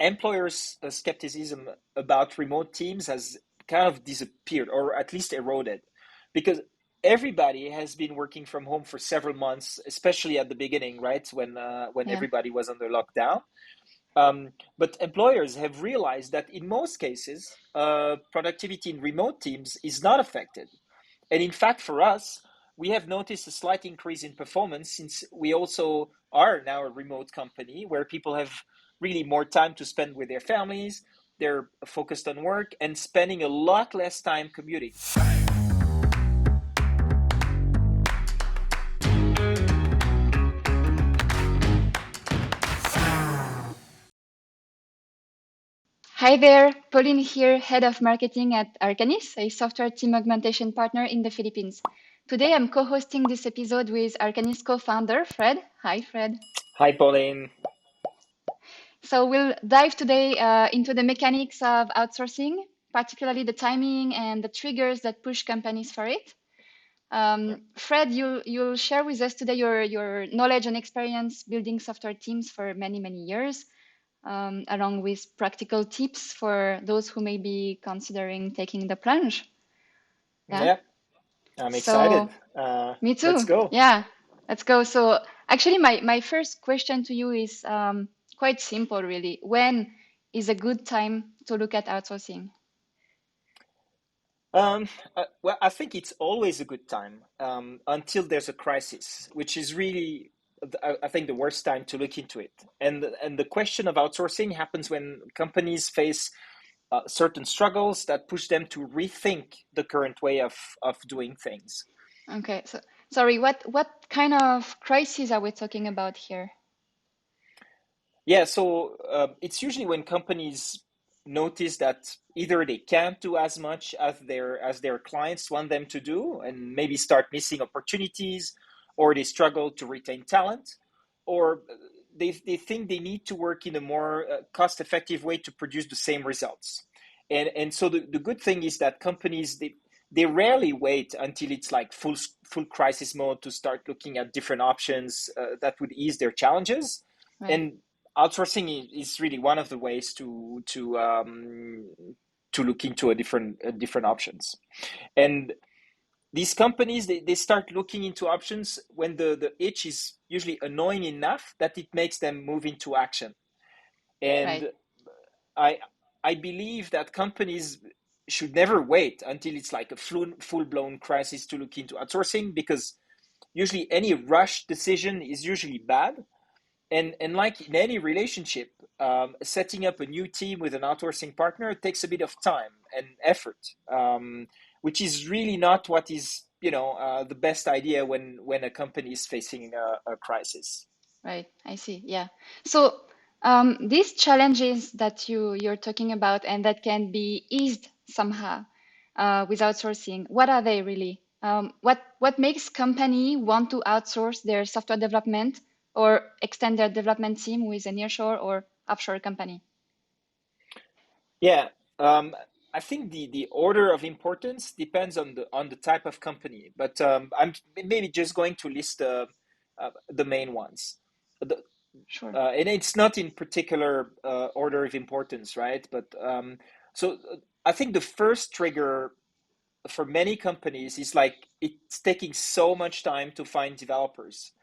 employers' skepticism about remote teams has kind of disappeared, or at least eroded, because everybody has been working from home for several months, especially at the beginning, right? When Yeah. everybody was under lockdown. But employers have realized that in most cases, productivity in remote teams is not affected. And in fact, for us, we have noticed a slight increase in performance since we also are now a remote company where people have really more time to spend with their families. They're focused on work and spending a lot less time commuting. Hi there, Pauline here, Head of Marketing at Arcanis, a software team augmentation partner in the Philippines. Today I'm co-hosting this episode with Arcanis co-founder Fred. Hi, Fred. Hi, Pauline. So we'll dive today into the mechanics of outsourcing, particularly the timing and the triggers that push companies for it. Fred, you'll share with us today your knowledge and experience building software teams for many years, along with practical tips for those who may be considering taking the plunge. Yeah. Yeah, I'm excited. So me Let's too. go. Yeah. Let's go. So actually, my first question to you is quite simple, really. When is a good time to look at outsourcing? Well, I think it's always a good time until there's a crisis, which is really, I think, the worst time to look into it. And the question of outsourcing happens when companies face certain struggles that push them to rethink the current way of doing things. Okay. So sorry, what kind of crisis are we talking about here? Yeah, so it's usually when companies notice that either they can't do as much as their clients want them to do, and maybe start missing opportunities, or they struggle to retain talent, or they think they need to work in a more cost-effective way to produce the same results. And so the good thing is that companies they rarely wait until it's like full crisis mode to start looking at different options that would ease their challenges. Right. And outsourcing is really one of the ways to look into a different options. And these companies they start looking into options when the itch is usually annoying enough that it makes them move into action. Right. And I I believe that companies should never wait until it's like a full blown crisis to look into outsourcing, because usually any rush decision is usually bad. And like in any relationship, setting up a new team with an outsourcing partner takes a bit of time and effort, which is really not what is the best idea when a company is facing a crisis. Right. I see. Yeah. So these challenges that you're talking about and that can be eased somehow with outsourcing, what are they really? What makes company want to outsource their software development or extend their development team with a nearshore or offshore company? Yeah, I think the order of importance depends on the type of company, but I'm maybe just going to list the main ones. The, Sure. and it's not in particular order of importance, right? But so I think the first trigger for many companies is like it's taking so much time to find developers,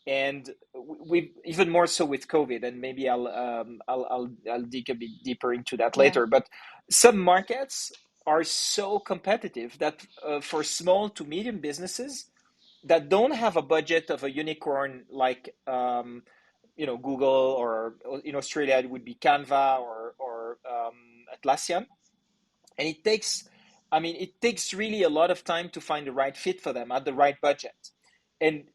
and we even more so with COVID, and maybe I'll dig a bit deeper into that Yeah. later. But some markets are so competitive that for small to medium businesses that don't have a budget of a unicorn like Google, or in Australia it would be Canva or Atlassian, and it takes really a lot of time to find the right fit for them at the right budget. And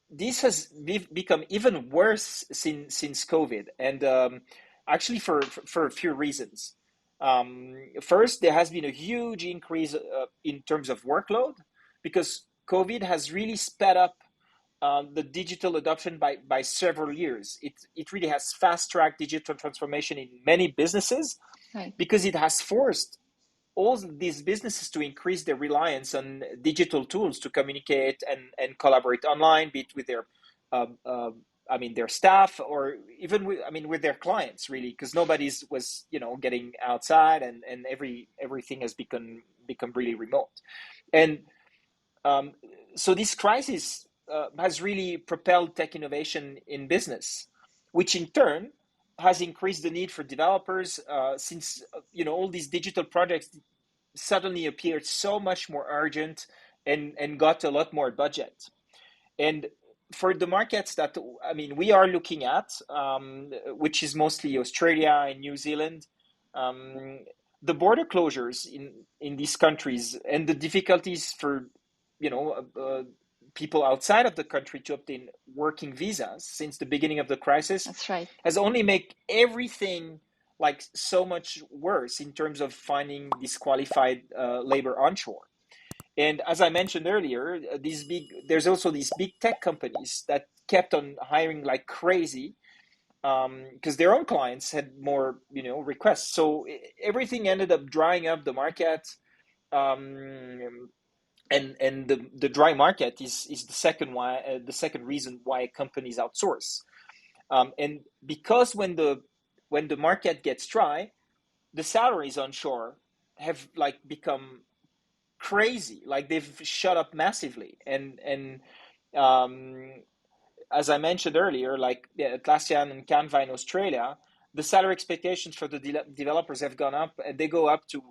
this has become even worse since COVID, and actually for a few reasons. First, there has been a huge increase in terms of workload, because COVID has really sped up the digital adoption by several years. It really has fast tracked digital transformation in many businesses, Right. because it has forced all these businesses to increase their reliance on digital tools to communicate and collaborate online, be it with their uh, uh, I mean, their staff, or even with, I mean, with their clients, really, because nobody's was, getting outside, and everything has become really remote. And um, so this crisis has really propelled tech innovation in business, which in turn has increased the need for developers, since all these digital projects suddenly appeared so much more urgent, and got a lot more budget. And for the markets that, I mean, we are looking at, which is mostly Australia and New Zealand, um, the border closures in these countries, and the difficulties for you know uh, uh, people outside of the country to obtain working visas since the beginning of the crisis That's right. has only made everything like so much worse in terms of finding disqualified labor onshore. And as I mentioned earlier, there's also these big tech companies that kept on hiring like crazy, because their own clients had more, requests. So everything ended up drying up the market. Um, and the dry market is the second reason why companies outsource. And because when the market gets dry, the salaries onshore have like become crazy. Like they've shot up massively. And um, as I mentioned earlier, like Atlassian and Canva in Australia, the salary expectations for the developers have gone up, and they go up to,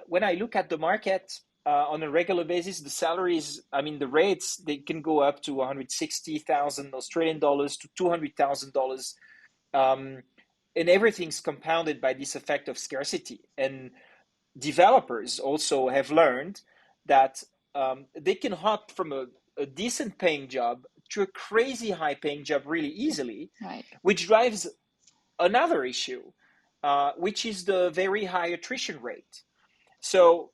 when I look at the market on a regular basis, the salaries, I mean, the rates, they can go up to 160,000 Australian dollars to $200,000. Um, and everything's compounded by this effect of scarcity. And developers also have learned that they can hop from a decent paying job to a crazy high paying job really easily, Right. which drives another issue, which is the very high attrition rate. So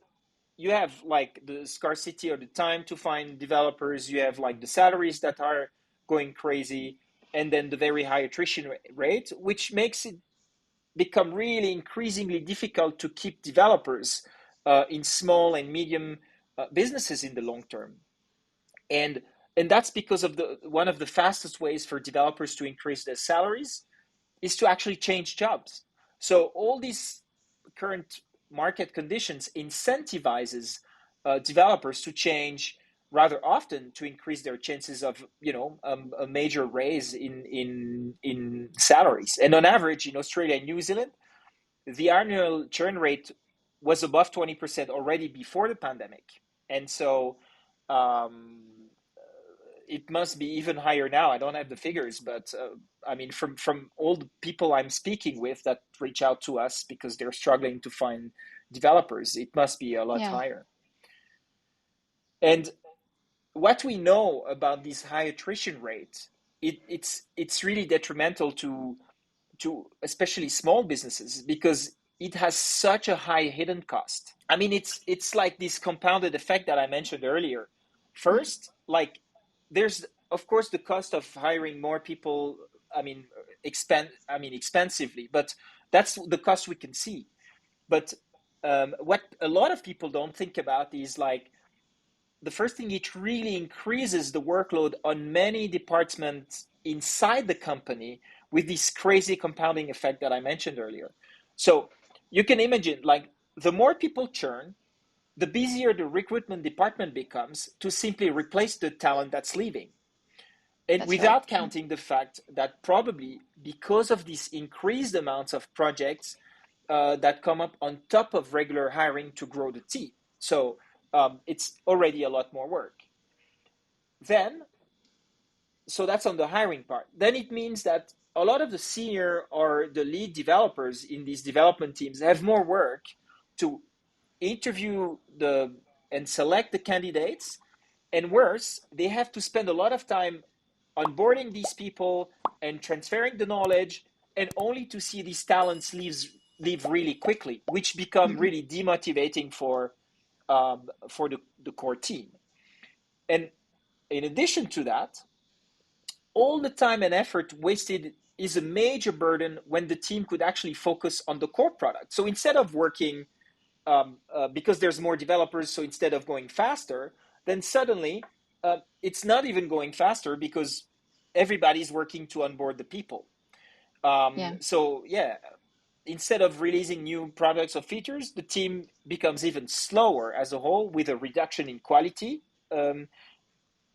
you have like the scarcity or the time to find developers, you have like the salaries that are going crazy, and then the very high attrition rate, which makes it become really increasingly difficult to keep developers in small and medium businesses in the long term. And and that's because of the one of the fastest ways for developers to increase their salaries is to actually change jobs. So all these current market conditions incentivizes developers to change rather often to increase their chances of a major raise in salaries. And on average in Australia and New Zealand, the annual churn rate was above 20% already before the pandemic. And so um, it must be even higher now. I don't have the figures, but I mean, from all the people I'm speaking with that reach out to us because they're struggling to find developers, it must be a lot Yeah. higher. And what we know about this high attrition rate, it's really detrimental to especially small businesses because it has such a high hidden cost. I mean, it's like this compounded effect that I mentioned earlier. First, like there's of course the cost of hiring more people. I mean, expensively, but that's the cost we can see. But what a lot of people don't think about is like the first thing, it really increases the workload on many departments inside the company with this crazy compounding effect that I mentioned earlier. So you can imagine like the more people churn, the busier the recruitment department becomes to simply replace the talent that's leaving. And That's right. without counting the fact that probably because of these increased amounts of projects that come up on top of regular hiring to grow the team. So it's already a lot more work. Then, so that's on the hiring part. Then it means that a lot of the senior or the lead developers in these development teams have more work to interview the and select the candidates, and worse, they have to spend a lot of time onboarding these people and transferring the knowledge, and only to see these talents leave really quickly, which become Hmm. really demotivating for the core team. And in addition to that, all the time and effort wasted is a major burden when the team could actually focus on the core product. So instead of working, because there's more developers, so instead of going faster, then suddenly it's not even going faster because everybody's working to onboard the people. Yeah. So yeah, instead of releasing new products or features, the team becomes even slower as a whole, with a reduction in quality, um,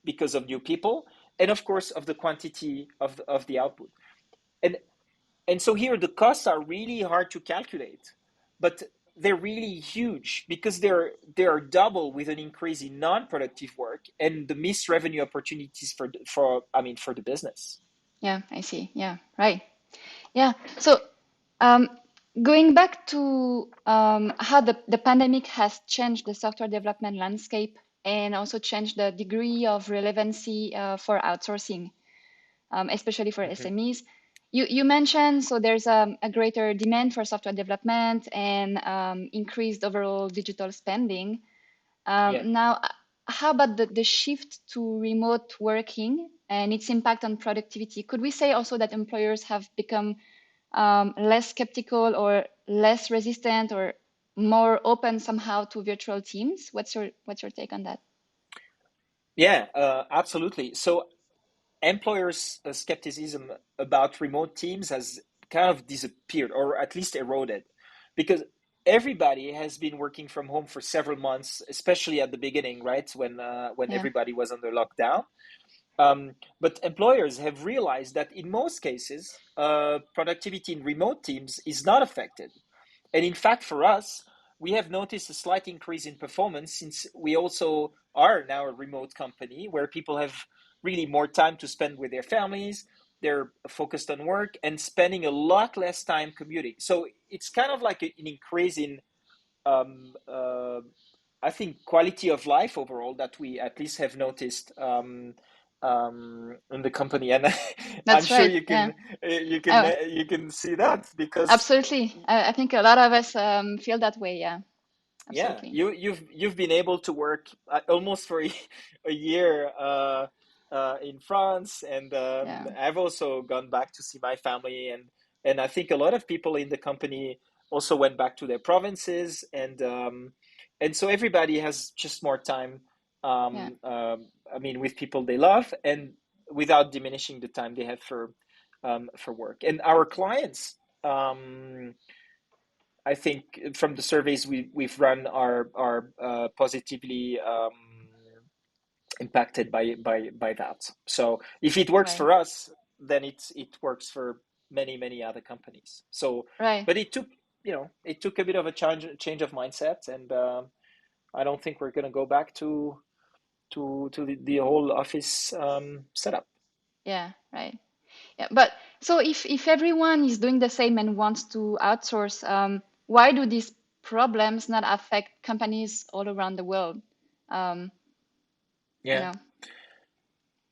because of new people, and of course of the quantity of the output. And and so here the costs are really hard to calculate, but they're really huge because they're double with an increase in non-productive work and the missed revenue opportunities for the business. Yeah, I see. Yeah, right. Yeah. So, um, going back to how the pandemic has changed the software development landscape and also changed the degree of relevancy for outsourcing, especially for Mhm. SMEs. You mentioned so there's a greater demand for software development and increased overall digital spending. Yeah. Now, how about the shift to remote working and its impact on productivity? Could we say also that employers have become less skeptical or less resistant or more open somehow to virtual teams? What's your take on that? Yeah, absolutely. So employers' skepticism about remote teams has kind of disappeared, or at least eroded, because everybody has been working from home for several months, especially at the beginning, right? When Yeah, everybody was under lockdown. But employers have realized that in most cases, productivity in remote teams is not affected. And in fact, for us, we have noticed a slight increase in performance since we also are now a remote company where people have really more time to spend with their families. They're focused on work and spending a lot less time commuting. So it's kind of like an increase in um, uh, I think quality of life overall that we at least have noticed in the company, and I'm that's sure right. you Yeah. can you can Oh, you can see that because absolutely. I think a lot of us feel that way. Yeah, yeah, absolutely. you've been able to work almost for a year in France, and Yeah, I've also gone back to see my family, and I think a lot of people in the company also went back to their provinces, and so everybody has just more time. yeah, I mean, with people they love, and without diminishing the time they have for work. And our clients. I think from the surveys we've run are positively impacted by that. So if it works right, for us, then it works for many other companies. So, right. but it took a bit of a change of mindset, and I don't think we're going to go back to the whole office setup. Yeah, right. Yeah, but so if everyone is doing the same and wants to outsource, why do these problems not affect companies all around the world? Um, you Yeah. know,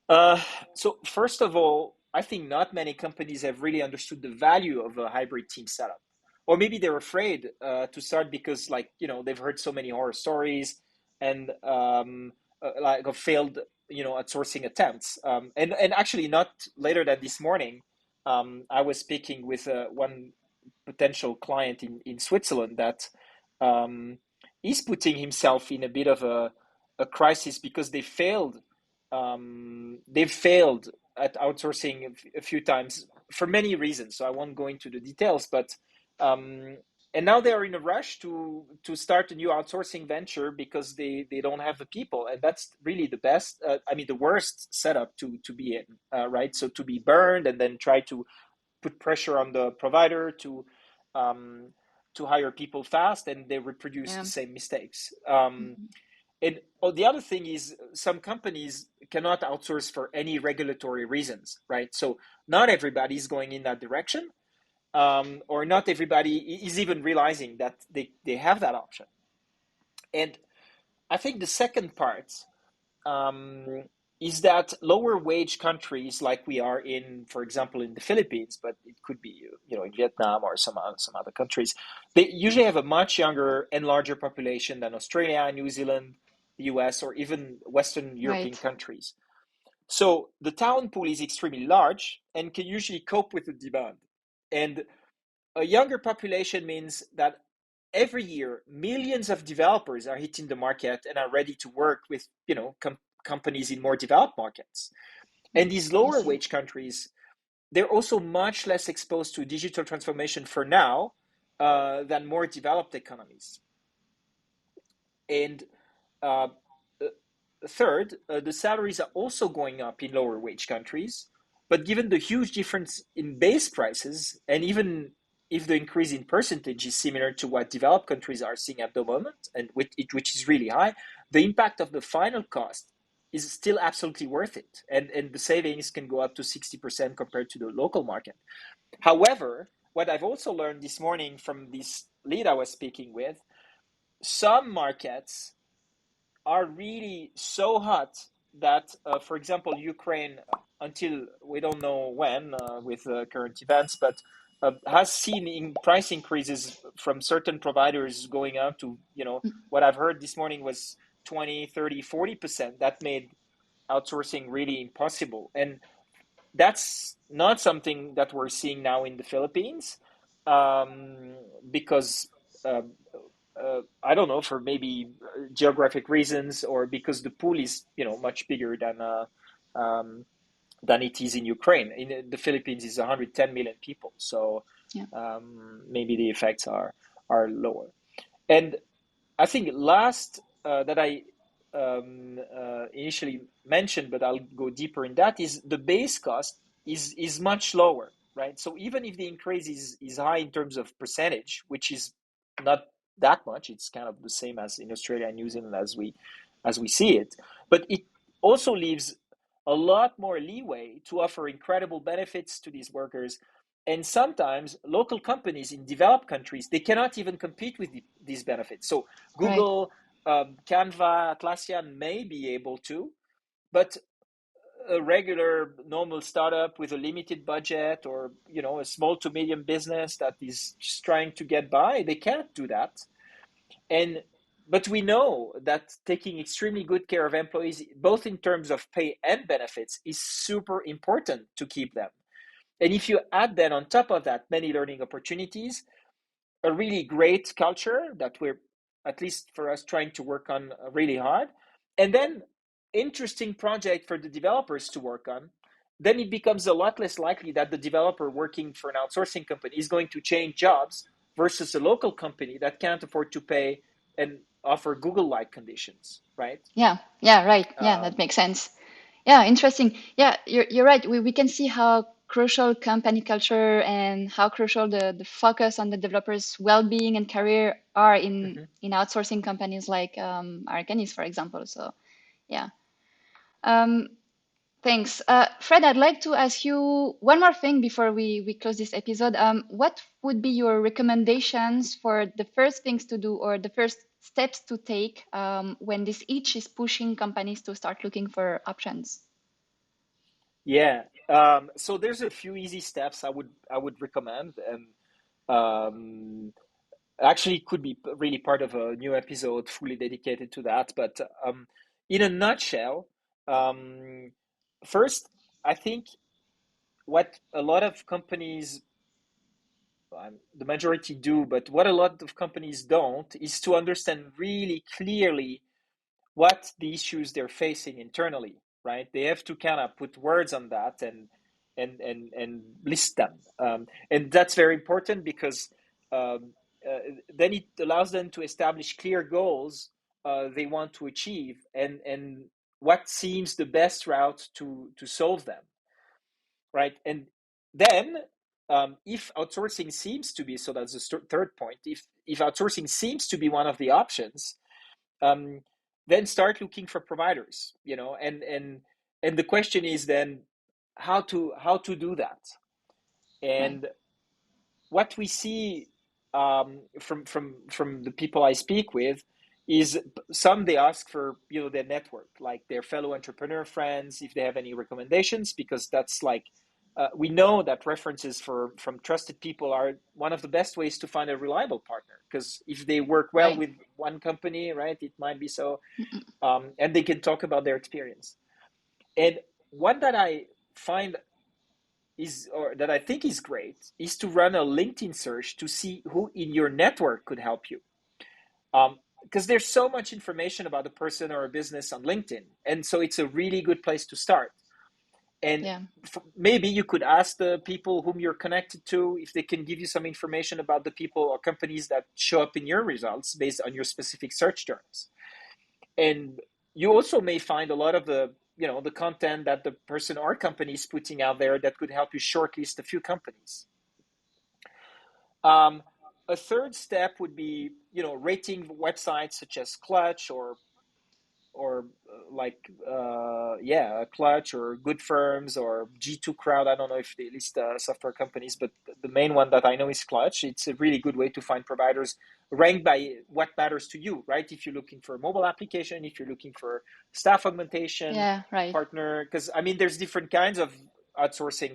Uh, so first of all, I think not many companies have really understood the value of a hybrid team setup, or maybe they're afraid to start because, like they've heard so many horror stories and like of failed, outsourcing attempts. And actually, not later than this morning, I was speaking with one potential client in Switzerland that um, is putting himself in a bit of a crisis because they've failed at outsourcing a few times for many reasons. So I won't go into the details, but um, and now they are in a rush to start a new outsourcing venture because they don't have the people, and that's really the best. I mean, the worst setup to be in, right? So to be burned and then try to put pressure on the provider um, to hire people fast, and they reproduce yeah, the same mistakes. mhm, And the other thing is some companies cannot outsource for any regulatory reasons, right? So not everybody is going in that direction, or not everybody is even realizing that they have that option. And I think the second part um, is that lower wage countries like we are in, for example, in the Philippines, but it could be in Vietnam or some other countries, they usually have a much younger and larger population than Australia, New Zealand, the US, or even Western European right. countries. So the talent pool is extremely large and can usually cope with the demand. And a younger population means that every year millions of developers are hitting the market and are ready to work with companies in more developed markets. And these I lower see. wage countries, they're also much less exposed to digital transformation for now than more developed economies. And uh, uh, third, the salaries are also going up in lower wage countries. But given the huge difference in base prices, and even if the increase in percentage is similar to what developed countries are seeing at the moment, and which is really high, the impact of the final cost is still absolutely worth it. And the savings can go up to 60% compared to the local market. However, what I've also learned this morning from this lead I was speaking with, some markets are really so hot that, for example, Ukraine, until we don't know when with current events, but has seen in price increases from certain providers going up to, what I've heard this morning was 20, 30, 40%. That made outsourcing really impossible. And that's not something that we're seeing now in the Philippines because uh, I don't know, for maybe geographic reasons or because the pool is much bigger than it is in Ukraine. In the Philippines is 110 million people, so Yeah. maybe the effects are lower. And I think last that I initially mentioned, but I'll go deeper in that, is the base cost is much lower, right? So even if the increase is high in terms of percentage, which is not that much, it's kind of the same as in Australia and New Zealand as we see it, but it also leaves a lot more leeway to offer incredible benefits to these workers. And sometimes local companies in developed countries, they cannot even compete with these benefits. So Right. Google, Canva, Atlassian may be able to, but a regular normal startup with a limited budget, or a small to medium business that is just trying to get by, they can't do that. And but we know that taking extremely good care of employees, both in terms of pay and benefits, is super important to keep them. And if you add then on top of that many learning opportunities, a really great culture that we're, at least for us, trying to work on really hard, and then interesting project for the developers to work on, then it becomes a lot less likely that the developer working for an outsourcing company is going to change jobs versus a local company that can't afford to pay and offer Google-like conditions, right? Yeah. Yeah. Right. Yeah. That Um, makes sense. Yeah. Interesting. Yeah. You're right. We can see how crucial company culture and how crucial the focus on the developers' well-being and career are mhm. in outsourcing companies like Arcanis, for example. So yeah. Um, Thanks. Fred, I'd like to ask you one more thing before we close this episode. What would be your recommendations for the first things to do or the first steps to take when this itch is pushing companies to start looking for options? Yeah. So there's a few easy steps I would recommend, and um, actually could be really part of a new episode fully dedicated to that. But in a nutshell, um, first, I think what a lot of companies, the majority do, but what a lot of companies don't, is to understand really clearly what the issues they're facing internally, right? They have to kind of put words on that and list them, and that's very important because um, uh, then it allows them to establish clear goals they want to achieve and what seems the best route to solve them, right? And then if outsourcing seems to be, so that's the third point, if outsourcing seems to be one of the options, um, then start looking for providers, and the question is then how to do that. Right. And what we see from the people I speak with is some, they ask for their network, like their fellow entrepreneur friends, if they have any recommendations, because that's like we know that references from trusted people are one of the best ways to find a reliable partner, because if they work well Right. with one company, right, it might be so, and they can talk about their experience. And one that I find is, or that I think is great, is to run a LinkedIn search to see who in your network could help you. Because there's so much information about a person or a business on LinkedIn, and so it's a really good place to start. And Yeah. maybe you could ask the people whom you're connected to if they can give you some information about the people or companies that show up in your results based on your specific search terms. And you also may find a lot of the content that the person or company is putting out there that could help you shortlist a few companies. um, a third step would be rating websites such as Clutch or like yeah, Clutch or Good Firms or G2 Crowd. I don't know if they list software companies, but the main one that I know is Clutch. It's a really good way to find providers ranked by what matters to you, right? If you're looking for a mobile application, if you're looking for staff augmentation Yeah. Right. partner, because I mean there's different kinds of outsourcing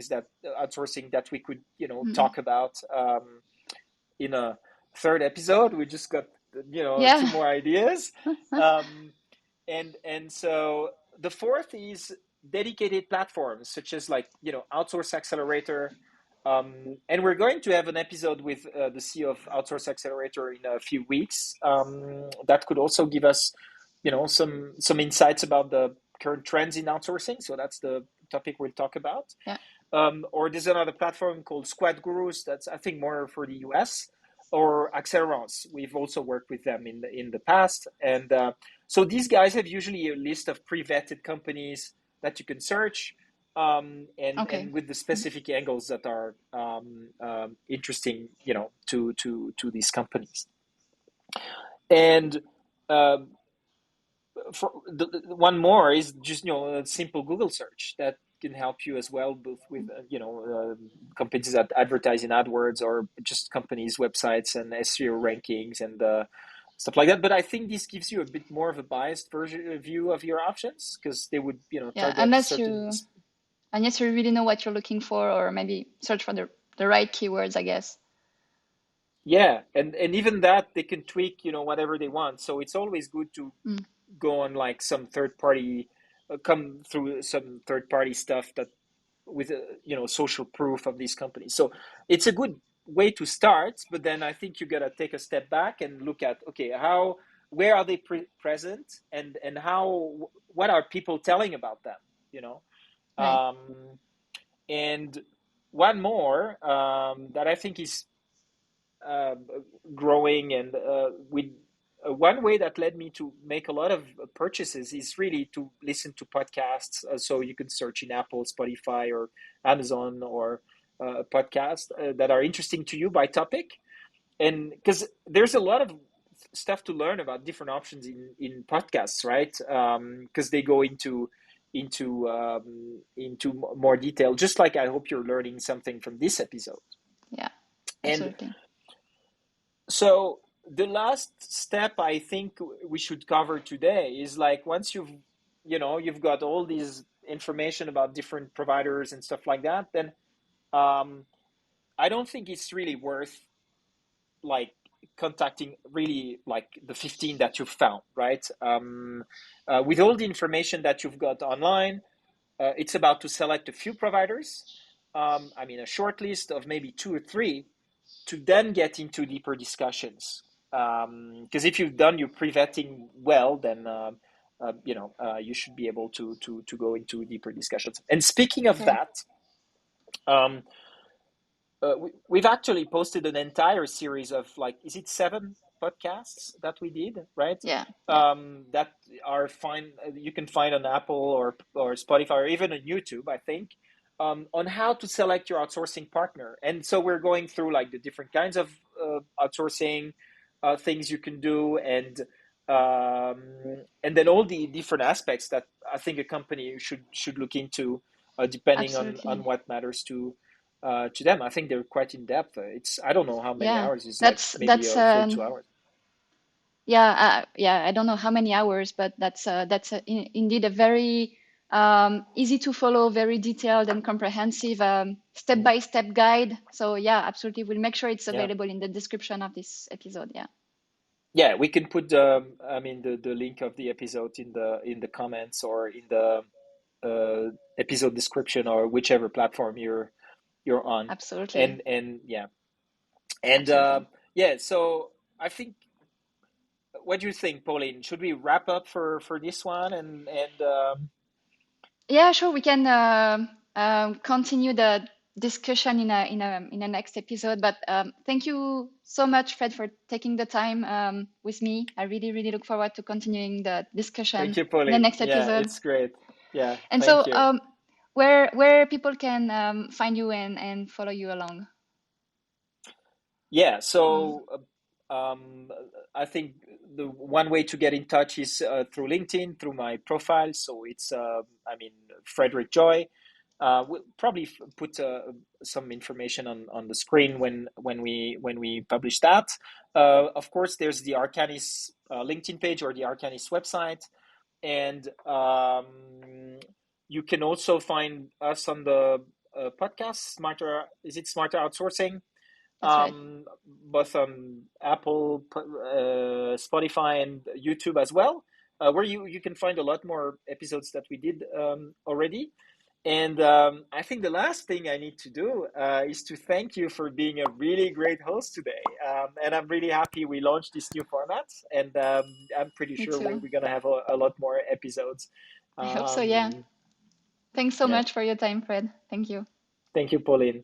that we could Mm-mm. talk about in a third episode. We just got two Yeah. more ideas. um, and so the fourth is dedicated platforms such as like Outsource Accelerator. And we're going to have an episode with the CEO of Outsource Accelerator in a few weeks. That could also give us some insights about the current trends in outsourcing. So that's the topic we'll talk about. Yeah. Or there's another platform called Squad Gurus that's I think more for the US, or Accelerance. We've also worked with them in the past, and so these guys have usually a list of pre-vetted companies that you can search, Okay. and with the specific angles that are interesting, to these companies. And um, for one more is just a simple Google search that can help you as well, both with companies that advertise in AdWords or just companies' websites and SEO rankings and stuff like that. But I think this gives you a bit more of a biased view of your options because they would Yeah. target certain. Unless you really know what you're looking for, or maybe search for the right keywords, I guess. Yeah, and even that they can tweak whatever they want. So it's always good to Mm. go on like some third party, come through some third party stuff that with social proof of these companies. So it's a good way to start, but then I think you gotta take a step back and look at, okay, where are they present, and how what are people telling about them, you know Right. um, and one more that I think is uh, growing, and with one way that led me to make a lot of purchases is really to listen to podcasts. So you can search in Apple, Spotify, or Amazon, or podcasts that are interesting to you by topic. And because there's a lot of stuff to learn about different options in podcasts, right? Because they go into more detail, just like I hope you're learning something from this episode. Yeah. And Absolutely. so the last step I think we should cover today is like, once you've got all these information about different providers and stuff like that, then um, I don't think it's really worth like contacting really like the 15 that you've found, right? With all the information that you've got online, it's about to select a few providers. I mean, a short list of maybe two or three, to then get into deeper discussions. Because if you've done your pre-vetting well, then you should be able to go into deeper discussions. And speaking of Right. that, um, we've actually posted an entire series of, like, is it 7 podcasts that we did, right? Yeah. Yeah. That are fine. You can find on Apple or Spotify or even on YouTube, I think, on how to select your outsourcing partner. And so we're going through like the different kinds of outsourcing things you can do, and then all the different aspects that I think a company should look into, depending on Absolutely. what matters to them. I think they're quite in depth. It's I don't know how many Yeah. hours. It's like That's maybe that's a full 2 hours. yeah, yeah, I don't know how many hours, but that's indeed a very easy to follow, very detailed and comprehensive Mhm. step-by-step guide. So yeah, absolutely. We'll make sure it's Yeah, available in the description of this episode. Yeah, yeah. We can put I mean the link of the episode in the comments, or in the episode description, or whichever platform you're on. absolutely. And yeah, and Absolutely. yeah. So I think, what do you think, Pauline? Should we wrap up for this one? And Yeah, sure. We can continue the discussion in a next episode. But thank you so much, Fred, for taking the time with me. I really look forward to continuing the Thank discussion you, in the Pauline. next Yeah, episode. it's great. Yeah, And thank so, you. where people can find you and follow you along. Yeah, Mm, so I think the one way to get in touch is through LinkedIn, through my profile. So it's, I mean, Frederick Joy. We'll probably put some information on the screen when we publish that. Of course, there's the Arcanis LinkedIn page or the Arcanis website, and you can also find us on the podcast. Smarter, is it Smarter Outsourcing? that's right. Both on Apple, Spotify, and YouTube as well, where you can find a lot more episodes that we did already. And I think the last thing I need to do is to thank you for being a really great host today. And I'm really happy we launched this new format, and I'm pretty Me sure too. we're going to have a lot more episodes. I hope so. Yeah. Um, Thanks so yeah. much for your time, Fred. Thank you. Thank you, Pauline.